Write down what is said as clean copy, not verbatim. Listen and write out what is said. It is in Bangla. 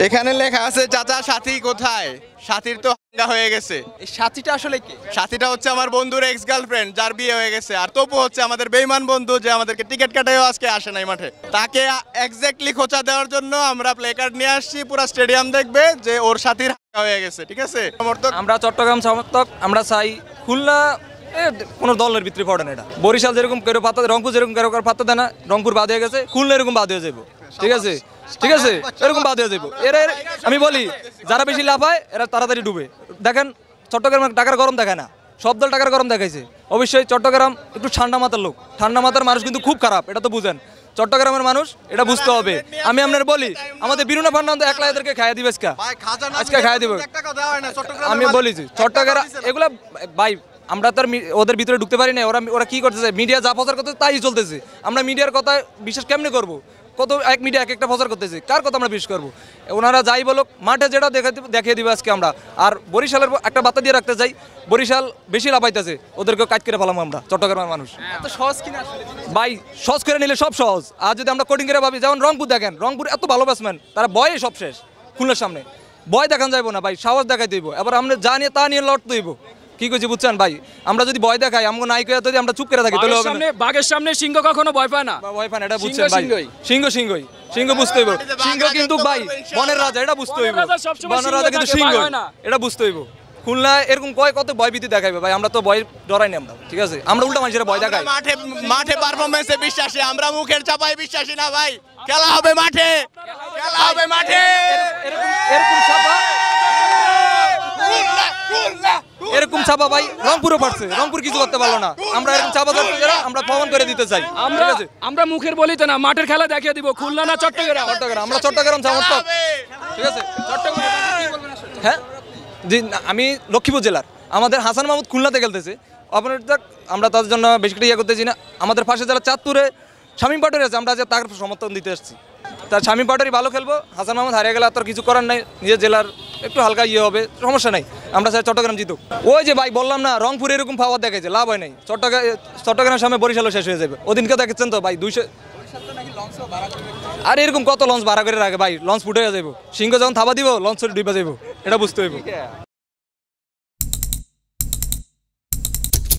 এখানে লেখা আছে চাচা সাথী কোথায়? সাথীর তো হাঙ্গা হয়ে গেছে। এই সাথীটা আসলে কি? সাথীটা হচ্ছে আমার বন্ধুর এক্স গার্লফ্রেন্ড, যার বিয়ে হয়ে গেছে। আর তপু হচ্ছে আমাদের বেইমান বন্ধু, যে আমাদেরকে টিকিট কাটায়ও আজকে আসে নাই মাঠে। তাকে এক্স্যাক্টলি খোঁচা দেওয়ার জন্য আমরা প্লে কার্ড নিয়ে আসছি, পুরো স্টেডিয়াম দেখবে যে ওর সাথীর হাঙ্গা হয়ে গেছে। ঠিক আছে, সমর্থক আমরা চট্টগ্রাম সমর্থক, আমরা চাই খুলনা কোনো দলের ভিতরে পড়ে না। এটা বরিশাল যেরকম কেউ পাত্তা, রংপুর যেরকম কেউ পাত্তা দেয় না, রংপুর বাদ হয়ে গেছে, খুলনা এরকম বাদ হয়ে যাবো। ঠিক আছে, ঠিক আছে, এরকম বাদ হয়ে যাবো। এরা আমি বলি যারা বেশি লাফায় এরা তাড়াতাড়ি ডুবে। দেখেন চট্টগ্রাম টাকার গরম দেখায় না, সব দল টাকার গরম দেখাইছে। অবশ্যই চট্টগ্রাম একটু ঠান্ডা মাথার লোক, ঠান্ডা মাথার মানুষ কিন্তু খুব খারাপ, এটা তো বুঝেন। চট্টগ্রামের মানুষ এটা বুঝতে হবে। আমি আপনার বলি আমাদের বিরুনা ফান্ডান্ত একলা এদেরকে খাইয়া দিবে আজকে খাইয়া দিব। আমি বলি চট্টগ্রাম এগুলা ভাই আমরা তো ওদের ভিতরে ঢুকতে পারি না। ওরা কি করতেছে, মিডিয়া যা প্রচার করতেছে তাই চলতেছে। আমরা মিডিয়ার কথা বিশ্বাস কেমনে করবো? কত এক মিডিয়া এক একটা প্রচার করতেছে, কার কথা আমরা বিশ্বাস করবো? ওনারা যাই বলুক, মাঠে যেটা দেখিয়ে দিবে আজকে আমরা। আর বরিশালের একটা বার্তা দিয়ে রাখতে চাই, বরিশাল বেশি লাফাইতেছে, ওদেরকে কাজ করে ফেলাম আমরা চট্টগ্রামের মানুষ। এত সহজ কিনা আসলে? ভাই সহজ করে নিলে সব সহজ। আর যদি আমরা কোডিং করে ভাবি, যেমন রংপুর দেখেন, রংপুর এত ভালো ব্যাটসম্যান, তারা বয়ে সব শেষ। খুলনার সামনে বয় দেখান যাইবো না ভাই, সাহস দেখাই দিব। এবার আমরা যা নিয়ে তা নিয়ে লড়তে দিব। কি করছি বুঝছেন ভাই? আমরা যদি ভয় দেখাই, আমাকে নাই করে যদি আমরা চুপ করে থাকি, তাহলে হবে না। বাঘের সামনে সিংহ কখনো ভয় পায় না। ভয় পায় না, এটা বুঝছেন ভাই? সিংহ বুঝতে হইব। সিংহ কিন্তু ভাই বনের রাজা, এটা বুঝতে হইব। বনের রাজা কিন্তু সিংহ, এটা বুঝতে হইব। খুলনা এরকম কত ভয় ভীতি দেখাইবে ভাই? আমরা তো ভয় ডরাই না আমরা। ঠিক আছে, আমরা উল্টা মানুষের ভয় দেখাই। মাঠে পারফরম্যান্সে বিশ্বাসী, আমরা মুখের চাপায় বিশ্বাসী না ভাই। খেলা হবে মাঠে, খেলা হবে মাঠে। এরকম ছাপা ভাই রংপুরও পারছে, রংপুর কিছু করতে পারলো না। আমরা এরকম চাপা আমরা প্রমাণ করে দিতে চাই। আমরা মুখের বলি তো না, মাঠের খেলা দেখিয়ে দিব। খুলনা না চট্টগ্রাম? আমরা চট্টগ্রাম সমর্থক। ঠিক আছে, হ্যাঁ জি। আমি লক্ষ্মীপুর জেলার, আমাদের হাসান মাহমুদ খুলনাতে খেলতেছে। আপনার আমরা তাদের জন্য বেশি ইয়ে করতেছি না। আমাদের পাশে যারা চাঁদপুরে শামীম পাটোয়ারি আছে, আমরা তার সমর্থন দিতে এসেছি। তার শামীম পাটোয়ারি ভালো খেলবো, হাসান মাহমুদ হারিয়ে গেলে আর কিছু করার নাই। নিজের জেলার একটু হালকা ইয়ে হবে, সমস্যা নাই। আমরা চাই চট্টগ্রাম জিতুক। ওই যে ভাই বললাম না, রংপুর এরকম পাওয়ার দেখাইছে, লাভ হয় নাই। চট্টগ্রামের সামনে বরিশালও শেষ হয়ে যাবে। ওদিনকে দেখেছেন তো ভাই 200। আর এরকম কত লঞ্চ ভাড়া করে রাখে ভাই, লঞ্চ ফুটে যাবো। সিংহ যখন থাবা দিব, লঞ্চ ডুবে যাবো, এটা বুঝতে হইব।